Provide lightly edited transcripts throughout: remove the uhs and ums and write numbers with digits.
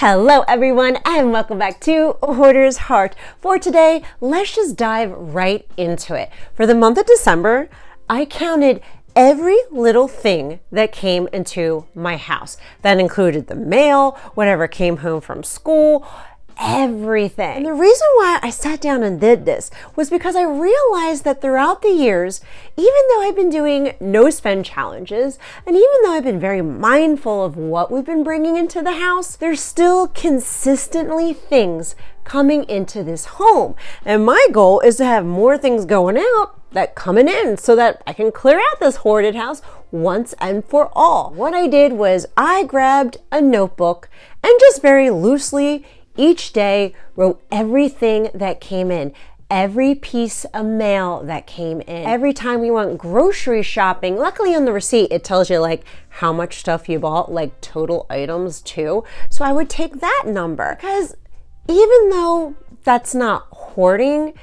Hello everyone and welcome back to Hoarder's Heart. For today, let's just dive right into it. For the month of December, I counted every little thing that came into my house. That included the mail, whatever came home from school, everything. And the reason why I sat down and did this was because I realized that throughout the years, even though I've been doing no spend challenges, and even though I've been very mindful of what we've been bringing into the house, there's still consistently things coming into this home. And my goal is to have more things going out than coming in so that I can clear out this hoarded house once and for all. What I did was I grabbed a notebook and just very loosely each day wrote everything that came in, every piece of mail that came in. Every time we went grocery shopping, luckily on the receipt, it tells you like how much stuff you bought, like total items too. So I would take that number because even though that's not hoarding,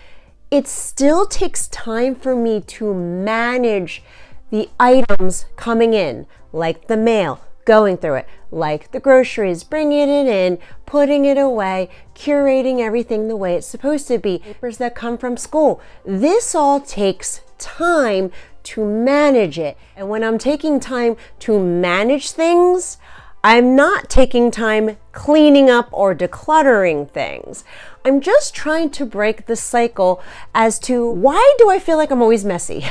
it still takes time for me to manage the items coming in, like the mail, going through it, like the groceries, bringing it in, putting it away, curating everything the way it's supposed to be, papers that come from school. This all takes time to manage it. And when I'm taking time to manage things, I'm not taking time cleaning up or decluttering things. I'm just trying to break the cycle as to why do I feel like I'm always messy?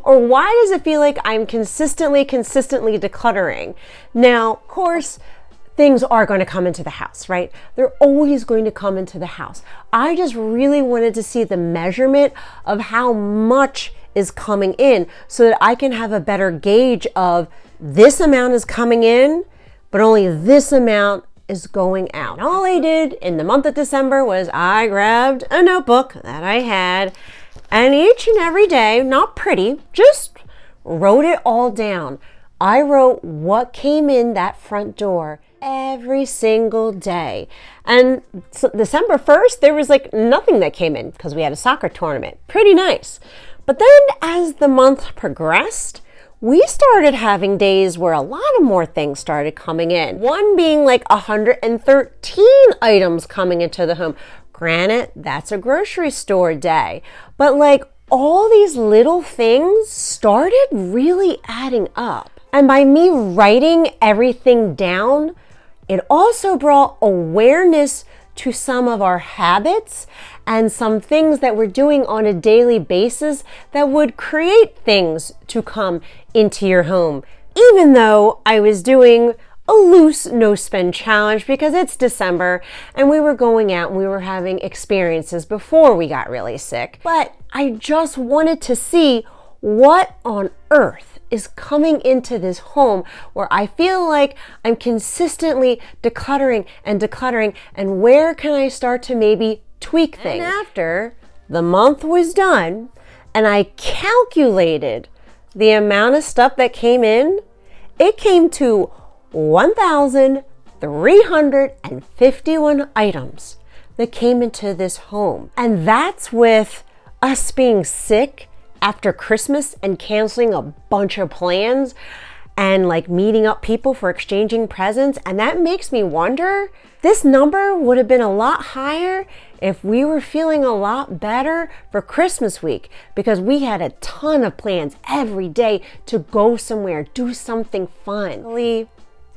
Or why does it feel like I'm consistently decluttering? Now, of course, things are going to come into the house, right? They're always going to come into the house. I just really wanted to see the measurement of how much is coming in so that I can have a better gauge of this amount is coming in, but only this amount is going out. And all I did in the month of December was I grabbed a notebook that I had, and each and every day, not pretty, just wrote it all down. I wrote what came in that front door every single day. And so December 1st, there was like nothing that came in because we had a soccer tournament. Pretty nice. But then as the month progressed, we started having days where a lot of more things started coming in. One being like 113 items coming into the home. Granted, that's a grocery store day. But like all these little things started really adding up. And by me writing everything down, it also brought awareness to some of our habits and some things that we're doing on a daily basis that would create things to come into your home. Even though I was doing a loose no spend challenge because it's December and we were going out and we were having experiences before we got really sick. But I just wanted to see what on earth is coming into this home where I feel like I'm consistently decluttering and where can I start to maybe tweak things. And after the month was done and I calculated the amount of stuff that came in, it came to 1,351 items that came into this home. And that's with us being sick after Christmas and canceling a bunch of plans and like meeting up people for exchanging presents. And that makes me wonder, this number would have been a lot higher if we were feeling a lot better for Christmas week because we had a ton of plans every day to go somewhere, do something fun.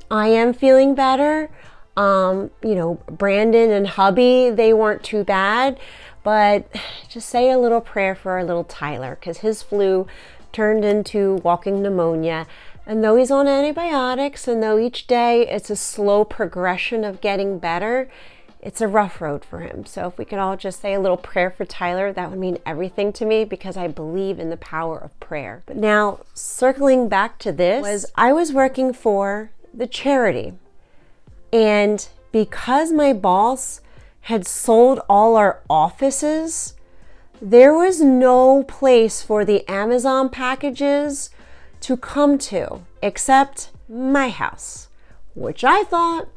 I am feeling better. Brandon and hubby, they weren't too bad. But just say a little prayer for our little Tyler because his flu turned into walking pneumonia. And though he's on antibiotics and though each day it's a slow progression of getting better, it's a rough road for him. So if we could all just say a little prayer for Tyler, that would mean everything to me because I believe in the power of prayer. But now circling back to this, I was working for the charity. And because my boss had sold all our offices, there was no place for the Amazon packages to come to except my house, which I thought,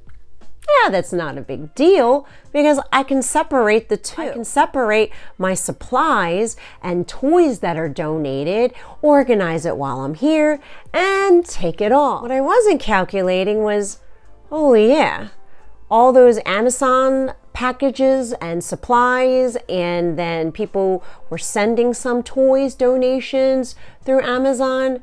yeah, that's not a big deal because I can separate the two. I can separate my supplies and toys that are donated, organize it while I'm here, and take it all. What I wasn't calculating was, oh yeah, all those Amazon packages and supplies, and then people were sending some toys donations through Amazon.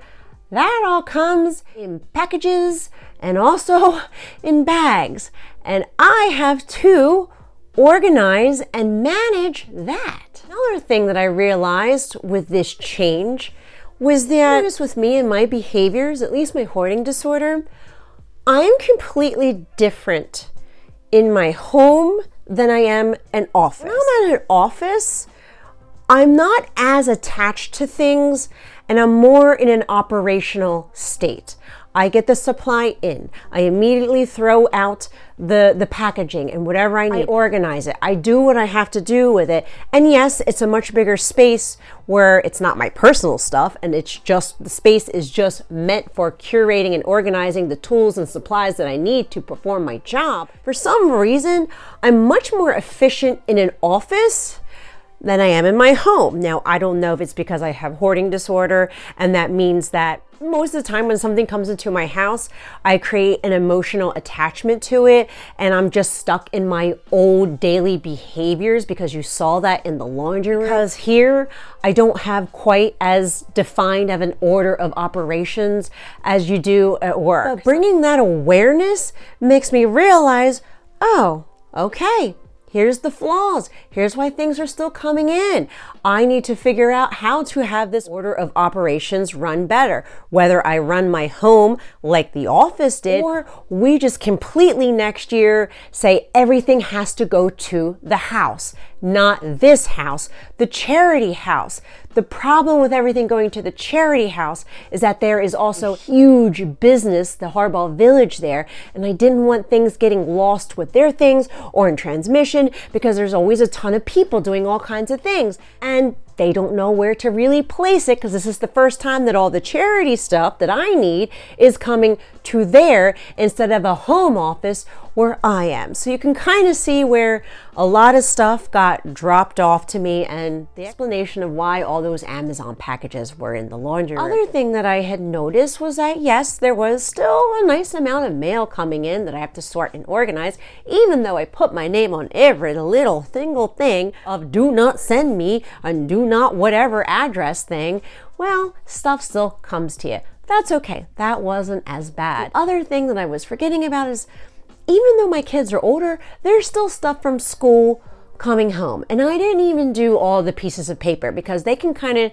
That all comes in packages and also in bags. And I have to organize and manage that. Another thing that I realized with this change was that with me and my behaviors, at least my hoarding disorder, I'm completely different in my home than I am an office. When I'm at an office, I'm not as attached to things and I'm more in an operational state. I get the supply in. I immediately throw out the packaging and whatever I need. I organize it. I do what I have to do with it. And yes, it's a much bigger space where it's not my personal stuff and it's just, the space is just meant for curating and organizing the tools and supplies that I need to perform my job. For some reason, I'm much more efficient in an office than I am in my home. Now, I don't know if it's because I have hoarding disorder, and that means that most of the time when something comes into my house, I create an emotional attachment to it, and I'm just stuck in my old daily behaviors because you saw that in the laundry room. Because here, I don't have quite as defined of an order of operations as you do at work. But bringing that awareness makes me realize, oh, okay, here's the flaws. Here's why things are still coming in. I need to figure out how to have this order of operations run better. Whether I run my home like the office did, or we just completely next year say everything has to go to the house, not this house, the charity house. The problem with everything going to the charity house is that there is also huge business, the Hardball Village there, and I didn't want things getting lost with their things or in transmission because there's always a ton of people doing all kinds of things and they don't know where to really place it because this is the first time that all the charity stuff that I need is coming to there instead of a home office where I am. So you can kind of see where a lot of stuff got dropped off to me and the explanation of why all those Amazon packages were in the laundry room. Other thing that I had noticed was that yes, there was still a nice amount of mail coming in that I have to sort and organize, even though I put my name on every little single thing of do not send me and do not whatever address thing. Well, stuff still comes to you. That's okay. That wasn't as bad. The other thing that I was forgetting about is even though my kids are older, there's still stuff from school coming home. And I didn't even do all the pieces of paper because they can kind of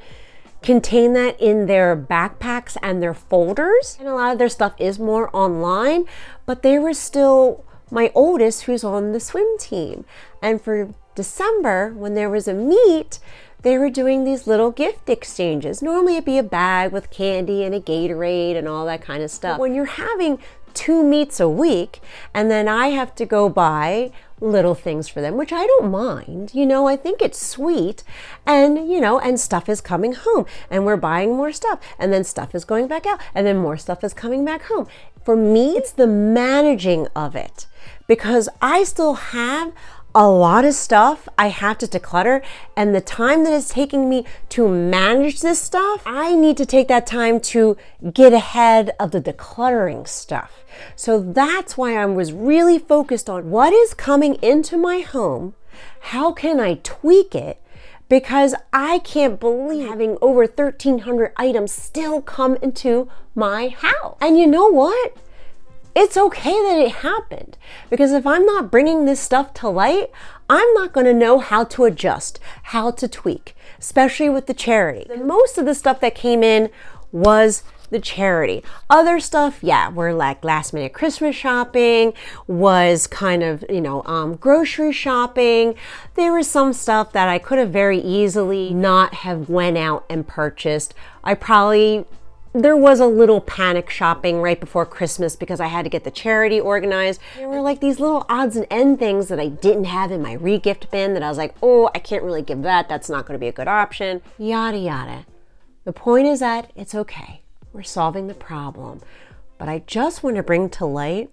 contain that in their backpacks and their folders. And a lot of their stuff is more online, but there was still my oldest who's on the swim team. And for December, when there was a meet, they were doing these little gift exchanges. Normally it'd be a bag with candy and a Gatorade and all that kind of stuff. When you're having 2 meets a week and then I have to go buy little things for them, which I don't mind, you know, I think it's sweet, and you know, and stuff is coming home and we're buying more stuff and then stuff is going back out and then more stuff is coming back home. For me, it's the managing of it because I still have a lot of stuff I have to declutter, and the time that it's taking me to manage this stuff, I need to take that time to get ahead of the decluttering stuff. So that's why I was really focused on what is coming into my home, how can I tweak it, because I can't believe having over 1,300 items still come into my house. And you know what? It's okay that it happened, because if I'm not bringing this stuff to light, I'm not going to know how to adjust, how to tweak, especially with the charity. Most of the stuff that came in was the charity. Other stuff, yeah, were like last minute Christmas shopping, was kind of, you know, grocery shopping. There was some stuff that I could have very easily not have went out and purchased. There was a little panic shopping right before Christmas because I had to get the charity organized. There were like these little odds and end things that I didn't have in my regift bin that I was like, oh, I can't really give that. That's not going to be a good option. Yada, yada. The point is that it's okay. We're solving the problem. But I just want to bring to light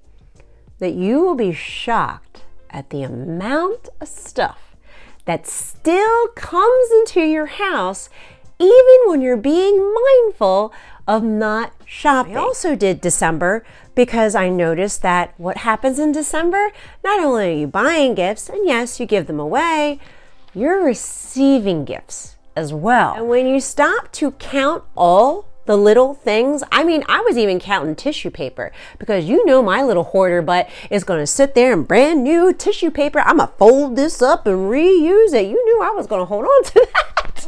that you will be shocked at the amount of stuff that still comes into your house even when you're being mindful of not shopping. I also did December because I noticed that what happens in December, not only are you buying gifts, and yes, you give them away, you're receiving gifts as well. And when you stop to count all the little things, I mean, I was even counting tissue paper because you know my little hoarder butt is going to sit there and brand new tissue paper. I'm going to fold this up and reuse it. You knew I was going to hold on to that.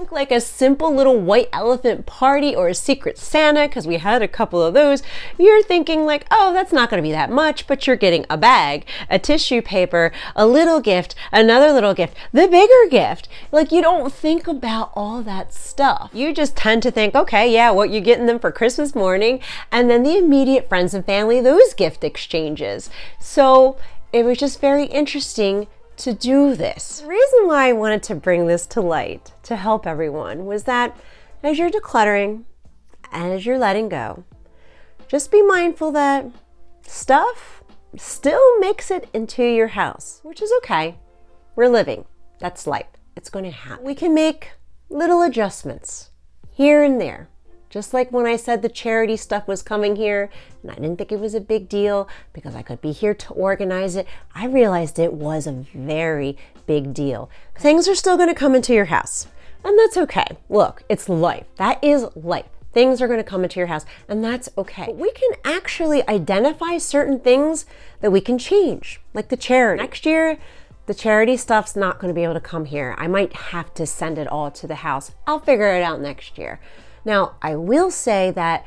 Like a simple little white elephant party or a secret Santa, because we had a couple of those. You're thinking like, oh, that's not going to be that much, but you're getting a bag, a tissue paper, a little gift, another little gift, the bigger gift. Like you don't think about all that stuff. You just tend to think, okay, yeah, what you're getting them for Christmas morning, and then the immediate friends and family, those gift exchanges. So it was just very interesting to do this. The reason why I wanted to bring this to light to help everyone was that as you're decluttering and as you're letting go, just be mindful that stuff still makes it into your house, which is okay. We're living. That's life. It's going to happen. We can make little adjustments here and there. Just like when I said the charity stuff was coming here and I didn't think it was a big deal because I could be here to organize it, I realized it was a very big deal. Things are still going to come into your house, and that's okay. Look, it's life. That is life. Things are going to come into your house, and that's okay. But we can actually identify certain things that we can change, like the charity. Next year, the charity stuff's not going to be able to come here. I might have to send it all to the house. I'll figure it out next year. Now, I will say that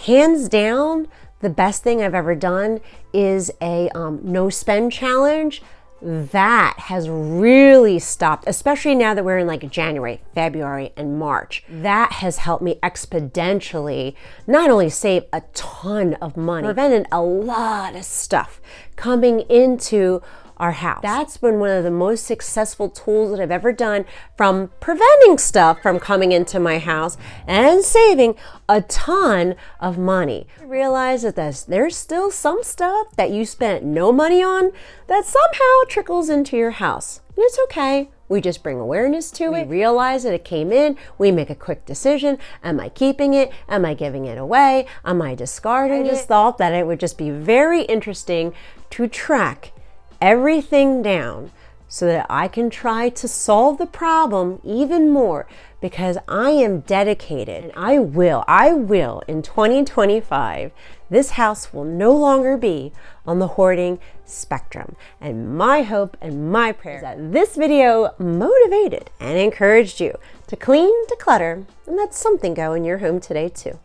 hands down, the best thing I've ever done is a no spend challenge. That has really stopped, especially now that we're in like January, February, and March. That has helped me exponentially not only save a ton of money, prevented a lot of stuff coming into our house. That's been one of the most successful tools that I've ever done, from preventing stuff from coming into my house and saving a ton of money. I realize that there's still some stuff that you spent no money on that somehow trickles into your house. And it's okay. We just bring awareness to it. We realize that it came in. We make a quick decision. Am I keeping it? Am I giving it away? Am I discarding it? I just thought that it would just be very interesting to track everything down so that I can try to solve the problem even more, because I am dedicated, and I will in 2025, this house will no longer be on the hoarding spectrum. And my hope and my prayer is that this video motivated and encouraged you to clean, declutter, and let something go in your home today too.